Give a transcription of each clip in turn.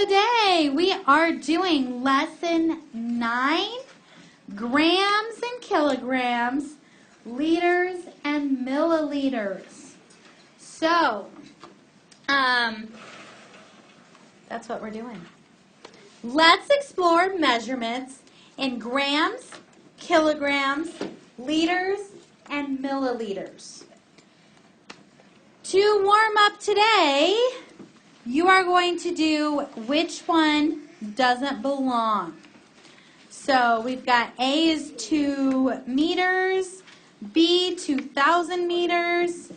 Today we are doing lesson 9, grams and kilograms, liters and milliliters. So, that's what we're doing. Let's explore measurements in grams, kilograms, liters, and milliliters. To warm up today, you are going to do which one doesn't belong. So we've got A is 2 meters, B 2,000 meters,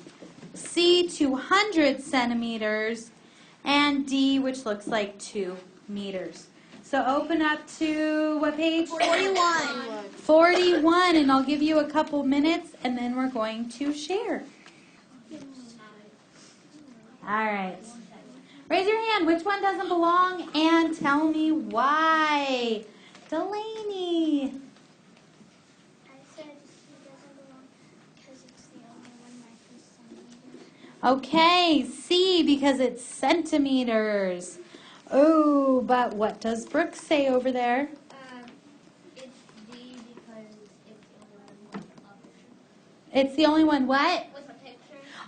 C 200 centimeters, and D, which looks like 2 meters. So open up to what page? 41. 41, and I'll give you a couple minutes, and then we're going to share. All right. Raise your hand. Which one doesn't belong? And tell me why. Delaney. I said C doesn't belong because it's the only one that is centimeters. Okay, C because it's centimeters. Oh, but what does Brooke say over there? It's D because it's the only one with a picture. It's the only one what? With a picture.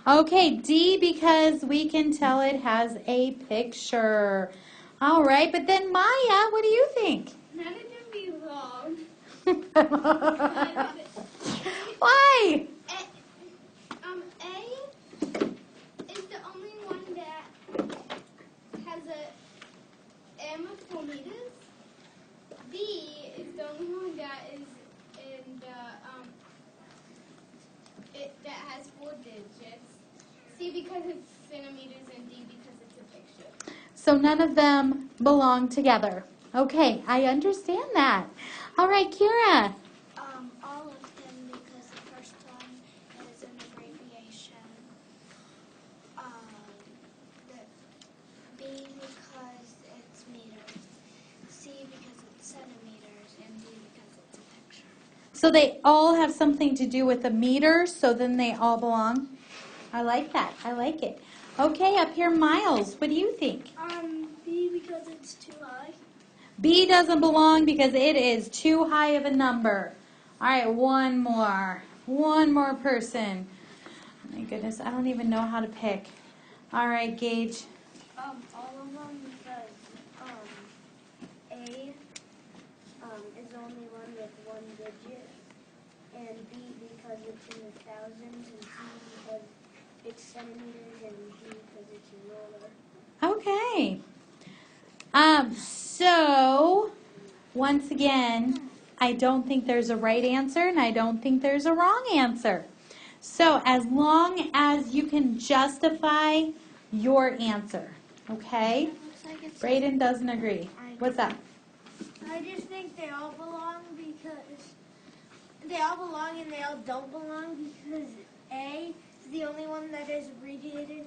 Okay, D because we can tell it has a picture. All right, but then Maya, what do you think? None of them belong. Why? A is the only one that has a M for meters. B is the only one that is in the that has 4 digits. C because it's centimeters and D because it's a picture. So none of them belong together. Okay, I understand that. All right, Kira. All of them because the first one is an abbreviation. The B because it's meters. C because it's centimeters, and D because it's a picture. So they all have something to do with a meter, so then they all belong? I like that. I like it. Okay, up here, Miles, what do you think? B because it's too high. B doesn't belong because it is too high of a number. All right, one more. One more person. My goodness, I don't even know how to pick. All right, Gage. All of them because A is the only one with 1 digit, and B because it's in the thousands, and C because it's centimeters, and D because it's in roller. Okay. So, once again, I don't think there's a right answer, and I don't think there's a wrong answer. So, as long as you can justify your answer, okay? Brayden doesn't agree. What's that? I just think they all belong because they all belong and they all don't belong because A is the only one that is abbreviated,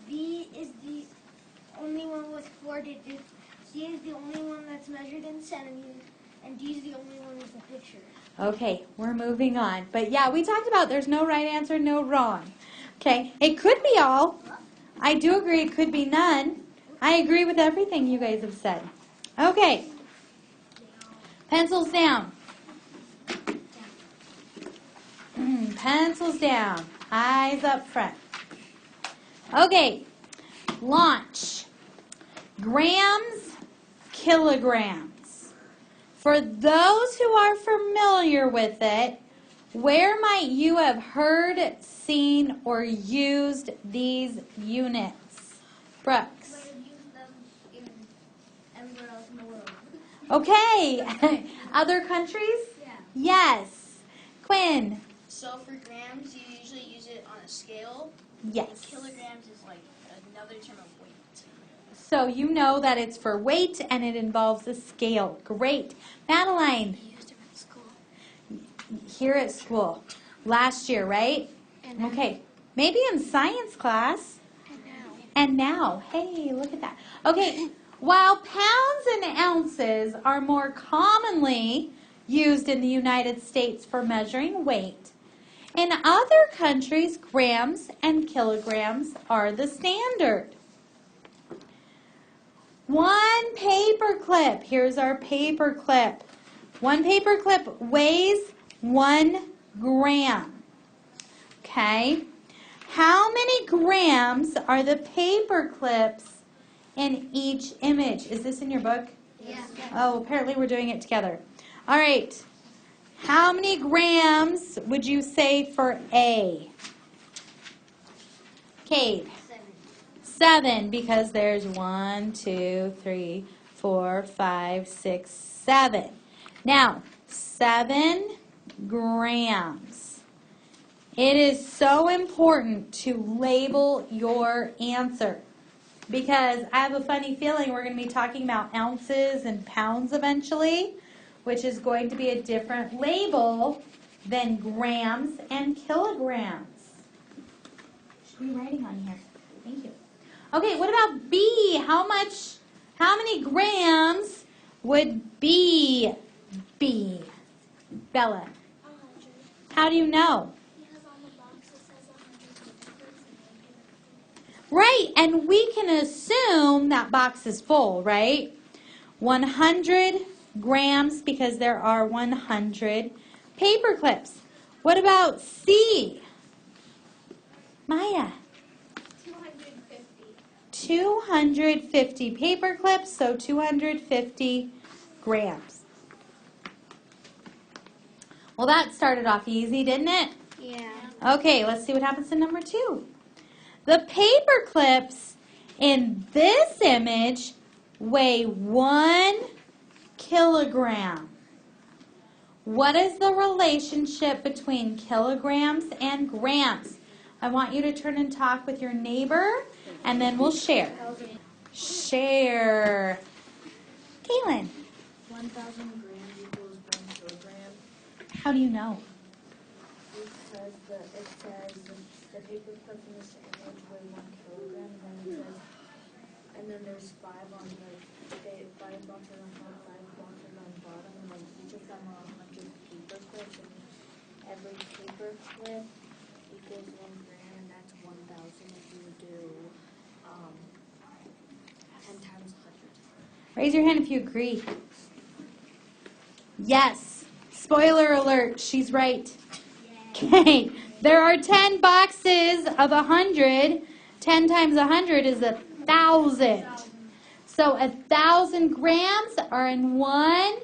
B is the only one with 4 digits, C is the only one that's measured in centimeters, and D is the only one with a picture. Okay, we're moving on. But yeah, we talked about there's no right answer, no wrong. Okay, it could be all. I do agree it could be none. I agree with everything you guys have said. Okay, pencils down. Pencils down. Eyes up front. Okay, launch. Grams, kilograms. For those who are familiar with it, where might you have heard, seen, or used these units? Brooks. I've used them in everywhere else in the world. Okay. Other countries? Yeah. Yes. Quinn. So for grams, you usually use it on a scale. Yes. And kilograms is like another term of weight. So you know that it's for weight and it involves a scale. Great. Madeline. I used them in school. Here at school. Last year, right? And Okay. Maybe in science class. And now. Hey, look at that. Okay. While pounds and ounces are more commonly used in the United States for measuring weight, in other countries, grams and kilograms are the standard. One paper clip. Here's our paper clip. One paper clip weighs 1 gram. Okay. How many grams are the paper clips in each image? Is this in your book? Yeah. Oh, apparently we're doing it together. All right. How many grams would you say for A? Cade. 7, because there's 1, 2, 3, 4, 5, 6, 7. Now, 7 grams. It is so important to label your answer because I have a funny feeling we're going to be talking about ounces and pounds eventually, which is going to be a different label than grams and kilograms. Should be writing on here. Thank you. Okay, what about B? How many grams would B be? Bella. 100. How do you know? Because on the box it says 100. Right, and we can assume that box is full, right? 100 grams because there are 100 paper clips. What about C? Maya. 250 paper clips, so 250 grams. Well, that started off easy, didn't it? Yeah. Okay, let's see what happens to number 2. The paper clips in this image weigh 1 kilogram. What is the relationship between kilograms and grams? I want you to turn and talk with your neighbor, and then we'll share. Share. Kaylin. 1,000 grams equals 1 kilogram. How do you know? Because it says the paper clips in this image weigh 1 kilogram, and then there's 5 on the 5 boxes on top, 5 boxes on bottom, and then each of them are 100 paper clips, and every paper clip equals 1 gram, and that's 1,000 if you do 10 times 100. Raise your hand if you agree. Yes. Spoiler alert, she's right. Okay. There are 10 boxes of 100. 10 times 100 is 1,000. So 1,000 grams are in 1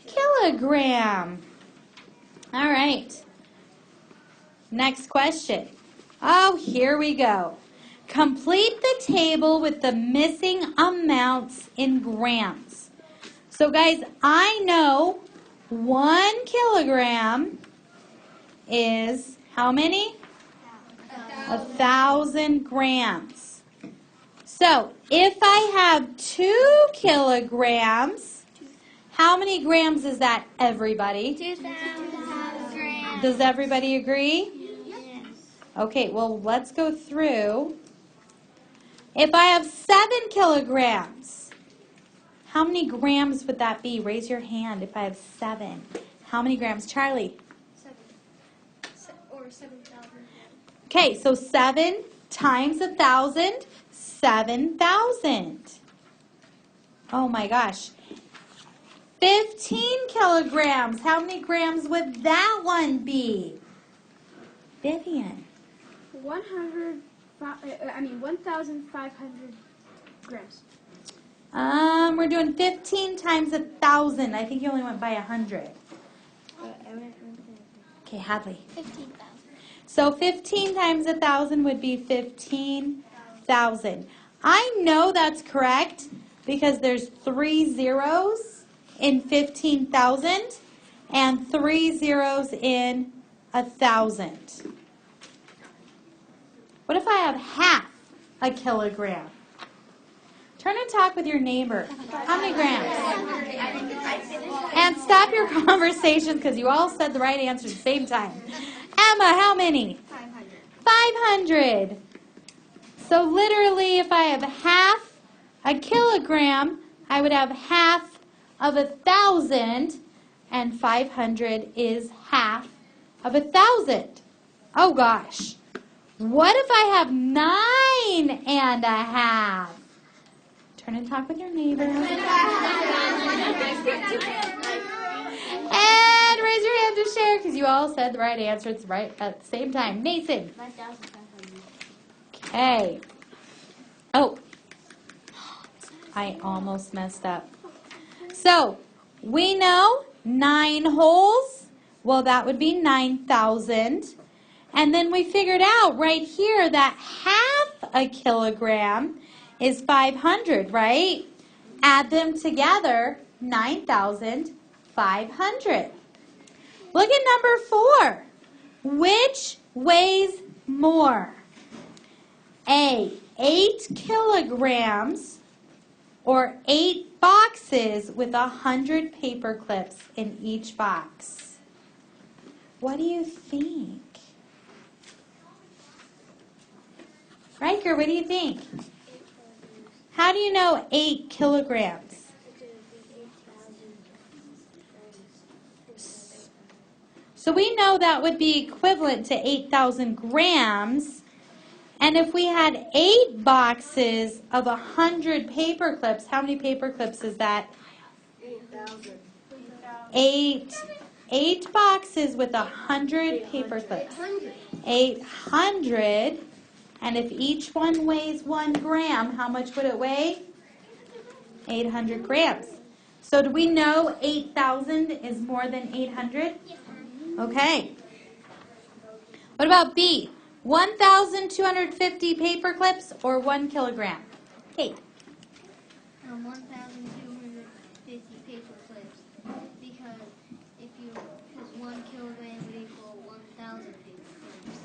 kilogram. All right. Next question. Oh, here we go. Complete the table with the missing amounts in grams. So guys, I know 1 kilogram is how many? 1,000 grams. So if I have 2 kilograms, how many grams is that, everybody? 2,000 grams. Does everybody agree? Yes. Okay, well, let's go through. If I have 7 kilograms, how many grams would that be? Raise your hand if I have 7. How many grams? Charlie? 7,000. Okay, so 7 times 1,000, 7,000. Oh my gosh. 15 kilograms. How many grams would that one be? Vivian. 1,500 grams. We're doing 15 times 1,000. I think you only went by 100. Okay, Hadley. 15,000. So 15 times 1,000 would be 15,000. I know that's correct because there's 3 zeros in 15,000 and 3 zeros in 1,000. What if I have half a kilogram? Turn and talk with your neighbor. How many grams? And stop your conversations because you all said the right answer at the same time. Emma, how many? 500. So literally, if I have half a kilogram, I would have half of 1,000, and 500 is half of 1,000. Oh gosh. What if I have 9 1/2? Turn and talk with your neighbor. And raise your hand to share because you all said the right answer. It's right at the same time. Mason. 9,500. Okay. Oh, I almost messed up. So, we know 9 holes. Well, that would be 9,000. And then we figured out right here that half a kilogram is 500, right? Add them together, 9,500. Look at number 4. Which weighs more? A, 8 kilograms or 8 boxes with 100 paper clips in each box? What do you think? Riker, what do you think? How do you know 8 kilograms? So we know that would be equivalent to 8,000 grams. And if we had 8 boxes of 100 paper clips, how many paper clips is that? 8,000. 8 boxes with 100 paper clips. 800. And if each one weighs 1 gram, how much would it weigh? 800 grams. So do we know 8,000 is more than 800? Okay. What about B? 1,250 paper clips or 1 kilogram? Kate. 1,250 paper clips because 1 kilogram would equal 1,000 paper clips.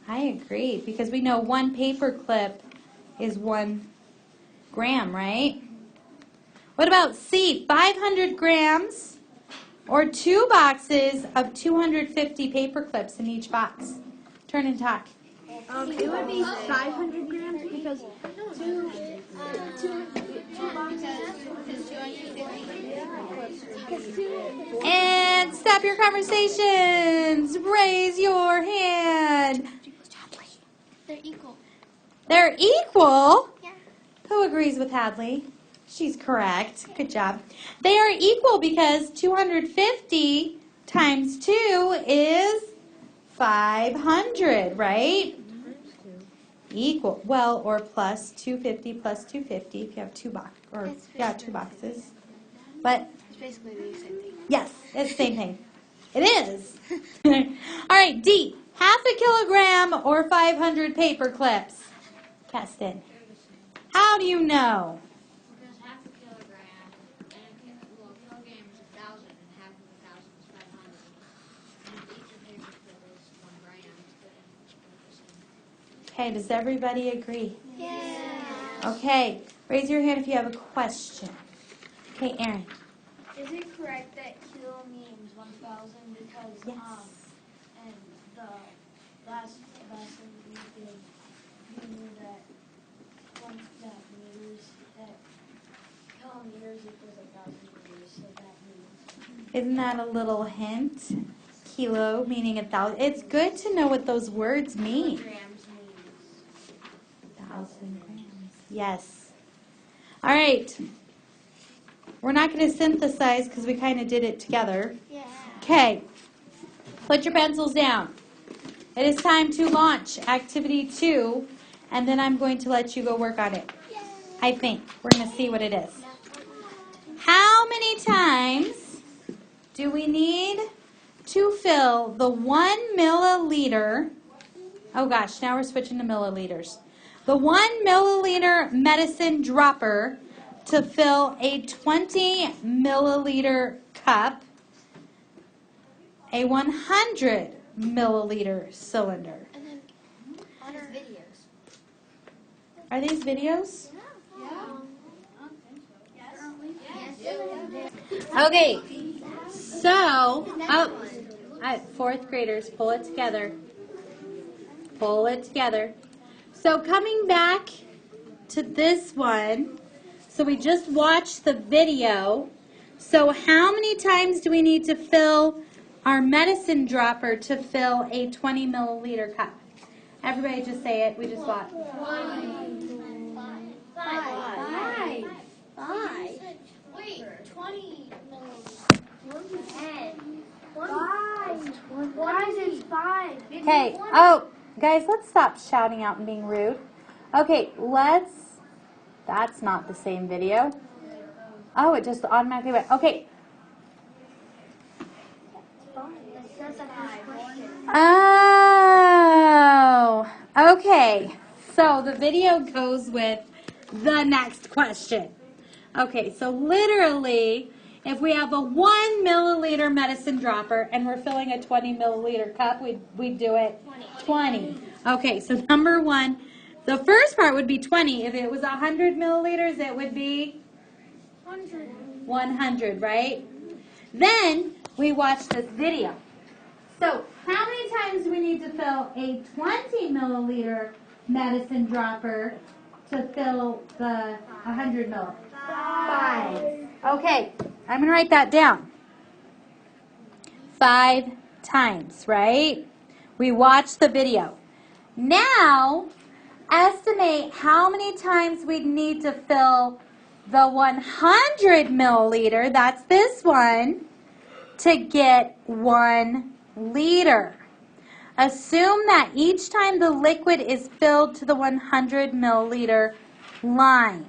I agree because we know 1 paper clip is 1 gram, right? What about C? 500 grams or 2 boxes of 250 paper clips in each box? Turn and talk. It would be 500 grams because two boxes. And stop your conversations. Raise your hand. They're equal. They're equal? Yeah. Who agrees with Hadley? She's correct. Good job. They are equal because 250 times 2 is 500, right? Equal. Well, or plus 250 plus 250 if you have 2 boxes. But It's basically the same thing. yes, it's the same thing. It is. All right, D. Half a kilogram or 500 paper clips? Keston. How do you know? Because half a kilogram, and a kilogram is 1,000, and half of 1,000 is 500. And each of paper clip is 1 gram. Okay, does everybody agree? Yeah. Okay, raise your hand if you have a question. Okay, Aaron. Is it correct that kilo means 1,000 because Yes. and the last lesson we did, we knew that kilometers equals 1,000 meters, so that means. Isn't that a little hint? Kilo meaning 1,000. It's good to know what those words mean. Grams means 1,000 grams. Yes. All right. We're not going to synthesize because we kind of did it together. Yeah. Okay. Put your pencils down. It is time to launch activity 2, and then I'm going to let you go work on it. I think. We're going to see what it is. How many times do we need to fill the 1 milliliter? Oh gosh, now we're switching to milliliters. The 1 milliliter medicine dropper to fill a 20 milliliter cup, a 100 milliliter cylinder. And then on our videos. Are these videos? Okay, so, fourth graders, pull it together. Pull it together. So coming back to this one, so we just watched the video. So how many times do we need to fill our medicine dropper to fill a 20 milliliter cup? Everybody just say it. We just watched. 5. 5. Wait, 20 milliliters. 5. Why is it 5? Okay. Oh, guys, let's stop shouting out and being rude. Okay, that's not the same video. Oh, it just automatically went. Okay. Oh, okay. So the video goes with the next question. Okay, so literally, if we have a 1 milliliter medicine dropper and we're filling a 20 milliliter cup, we'd do it 20. Okay, so number 1, the first part would be 20. If it was 100 milliliters, it would be 100, right? Then we watch this video. So how many times do we need to fill a 20 milliliter medicine dropper to fill the 100 milliliters? 5. Okay, I'm going to write that down. 5 times, right? We watched the video. Now, estimate how many times we'd need to fill the 100 milliliter, that's this one, to get 1 liter. Assume that each time the liquid is filled to the 100 milliliter line.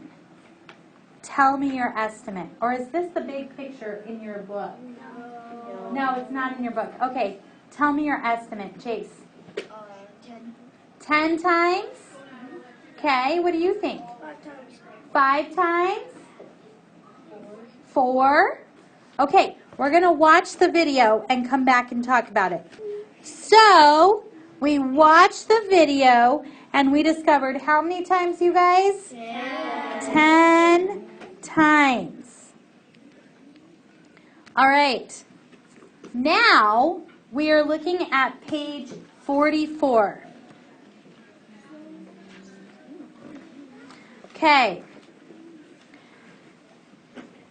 Tell me your estimate. Or is this the big picture in your book? No, it's not in your book. Okay, tell me your estimate, Chase. 10. 10 times? Okay, what do you think? 5 times? 4? Okay, we're going to watch the video and come back and talk about it. So, we watched the video and we discovered how many times, you guys? 10 times. All right. Now, we are looking at page 44. Okay.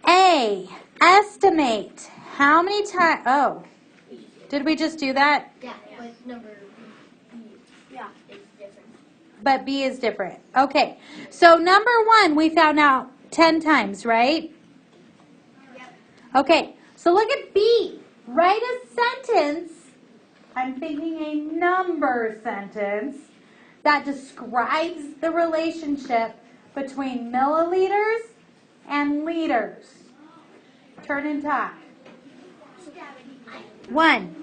A, estimate how many times, oh, did we just do that? Yeah, but number B. Yeah, it's different. But B is different. Okay, so number 1, we found out 10 times, right? Yep. Okay, so look at B. Write a sentence, I'm thinking a number sentence, that describes the relationship between milliliters and liters. Turn and talk. 1.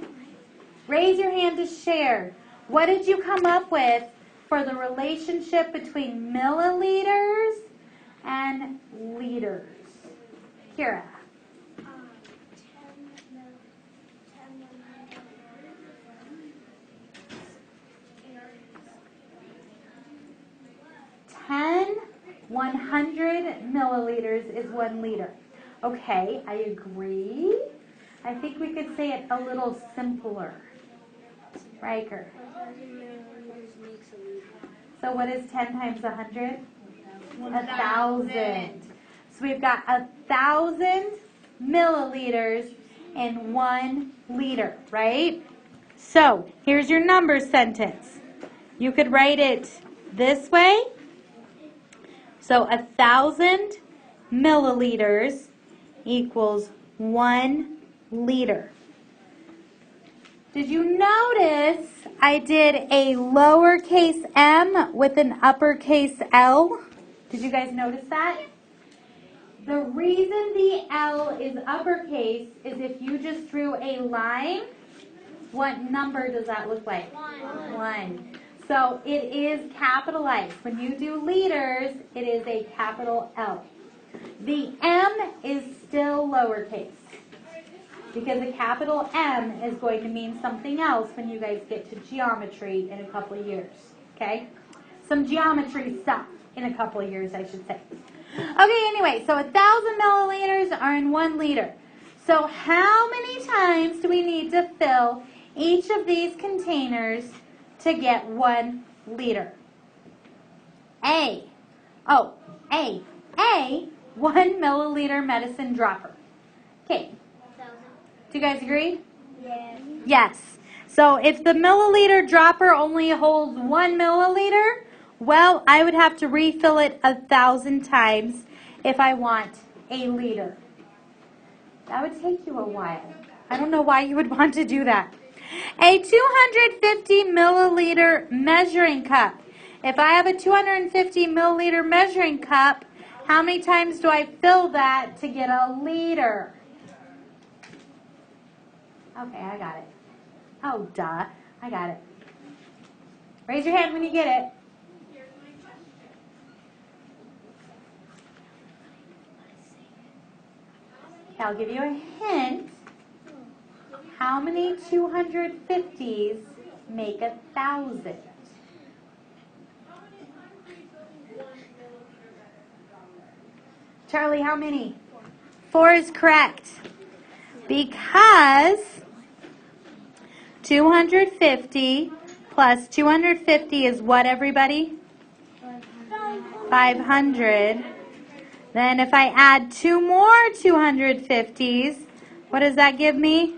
Raise your hand to share. What did you come up with for the relationship between milliliters and liters? Kira. 100 milliliters is 1 liter. Okay, I agree. I think we could say it a little simpler. Riker. So what is 10 times 100? 1,000. So we've got 1,000 milliliters in 1 liter, right? So here's your number sentence. You could write it this way. So 1,000 milliliters equals 1 liter. Did you notice I did a lowercase m with an uppercase L? Did you guys notice that? The reason the L is uppercase is if you just drew a line, what number does that look like? 1. So it is capitalized. When you do liters, it is a capital L. The M is still lowercase because a capital M is going to mean something else when you guys get to geometry in a couple of years. Okay? Some geometry stuff in a couple of years, I should say. Okay, anyway, so 1,000 milliliters are in 1 liter. So how many times do we need to fill each of these containers to get 1 liter? A, 1 milliliter medicine dropper. Okay. Do you guys agree? Yes. Yes. So if the milliliter dropper only holds 1 milliliter, well, I would have to refill it 1,000 times, if I want a liter? That would take you a while. I don't know why you would want to do that. A 250 milliliter measuring cup. If I have a 250 milliliter measuring cup, how many times do I fill that to get a liter? Okay, I got it. Oh, duh. I got it. Raise your hand when you get it. Okay, I'll give you a hint. How many 250s make 1,000? Charlie, how many? 4 is correct. Because 250 plus 250 is what, everybody? 500. Then if I add 2 more 250s, what does that give me?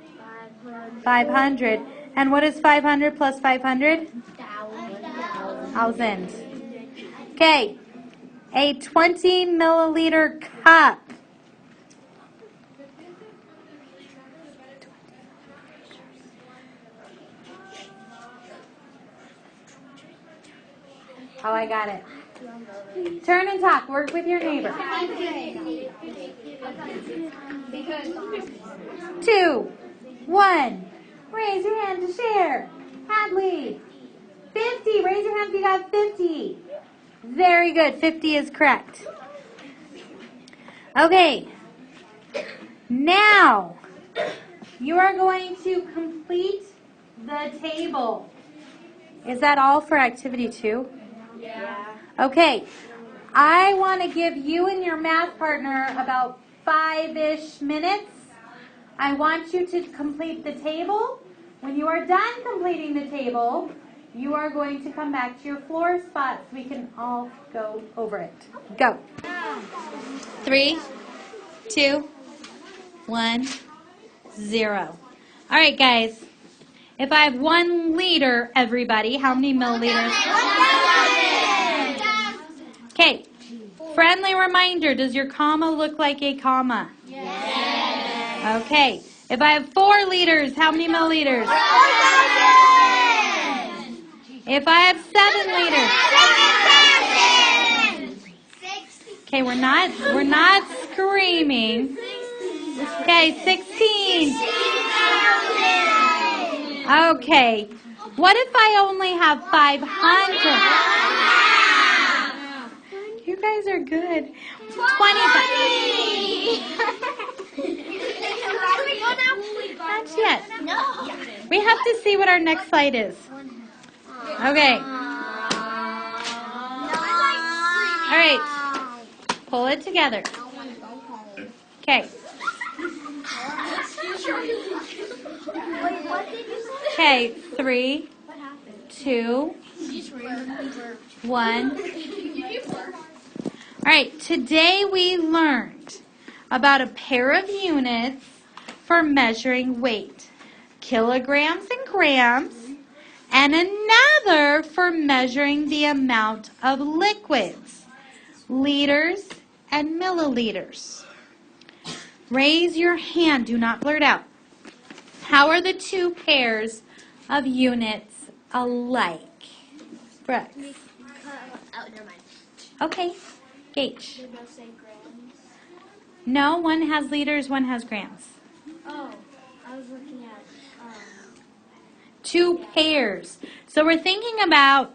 500. And what is 500 plus 500? 1,000. Okay. A 20 milliliter cup. Oh, I got it. Turn and talk. Work with your neighbor. 2, 1. Raise your hand to share. Hadley. 50. Raise your hand if you got 50. Very good. 50 is correct. Okay. Now, you are going to complete the table. Is that all for activity 2? Yeah. Okay. I want to give you and your math partner about 5-ish minutes. I want you to complete the table. When you are done completing the table, you are going to come back to your floor spot so we can all go over it. Go. 3, 2, 1, 0. All right, guys. If I have 1 liter, everybody, how many milliliters? Okay. Friendly reminder, does your comma look like a comma? Yes. Okay. If I have 4 liters, how many milliliters? 4,000. If I have 7 liters. 60. Okay, we're not screaming. Okay, 16. Okay. What if I only have 500? You guys are good. 25. Not yet. We have to see what our next slide is. Okay. All right. Pull it together. Okay. Okay. 3, 2, 1. All right, today we learned about a pair of units for measuring weight, kilograms and grams, and another for measuring the amount of liquids, liters and milliliters. Raise your hand, do not blurt out. How are the 2 pairs of units alike? Brooks. Oh, never mind. Okay. Gage. They both say grams. No, one has liters, one has grams. Oh, I was looking at 2 pairs. So we're thinking about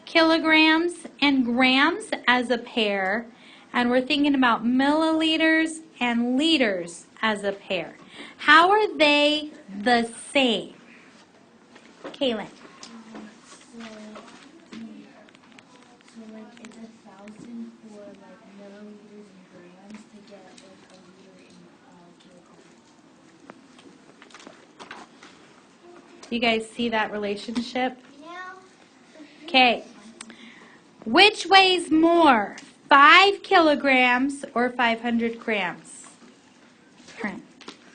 kilograms and grams as a pair, and we're thinking about milliliters and liters as a pair. How are they the same? Kaylin. So like it's 1,000 for like milliliters and grams to get like a liter in kilograms. Do you guys see that relationship? Yeah. Okay. Which weighs more, 5 kilograms or 500 grams? Karen.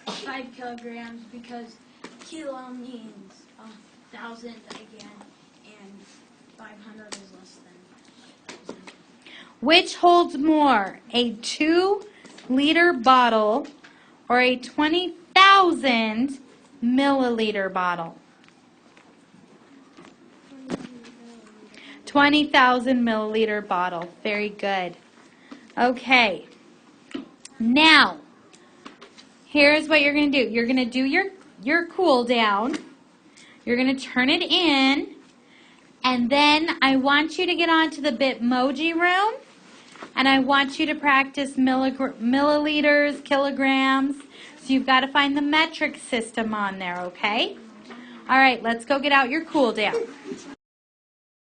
5 kilograms because kilo means 1,000 again, and 500 is less than 1,000. Which holds more, a 2-liter bottle or a 20,000 milliliter bottle? 20,000 milliliter bottle. Very good. Okay. Now, here's what you're going to do. You're going to do your cool down. You're going to turn it in. And then I want you to get onto the Bitmoji room. And I want you to practice milliliters, kilograms. So you've got to find the metric system on there, okay? All right, let's go get out your cool down.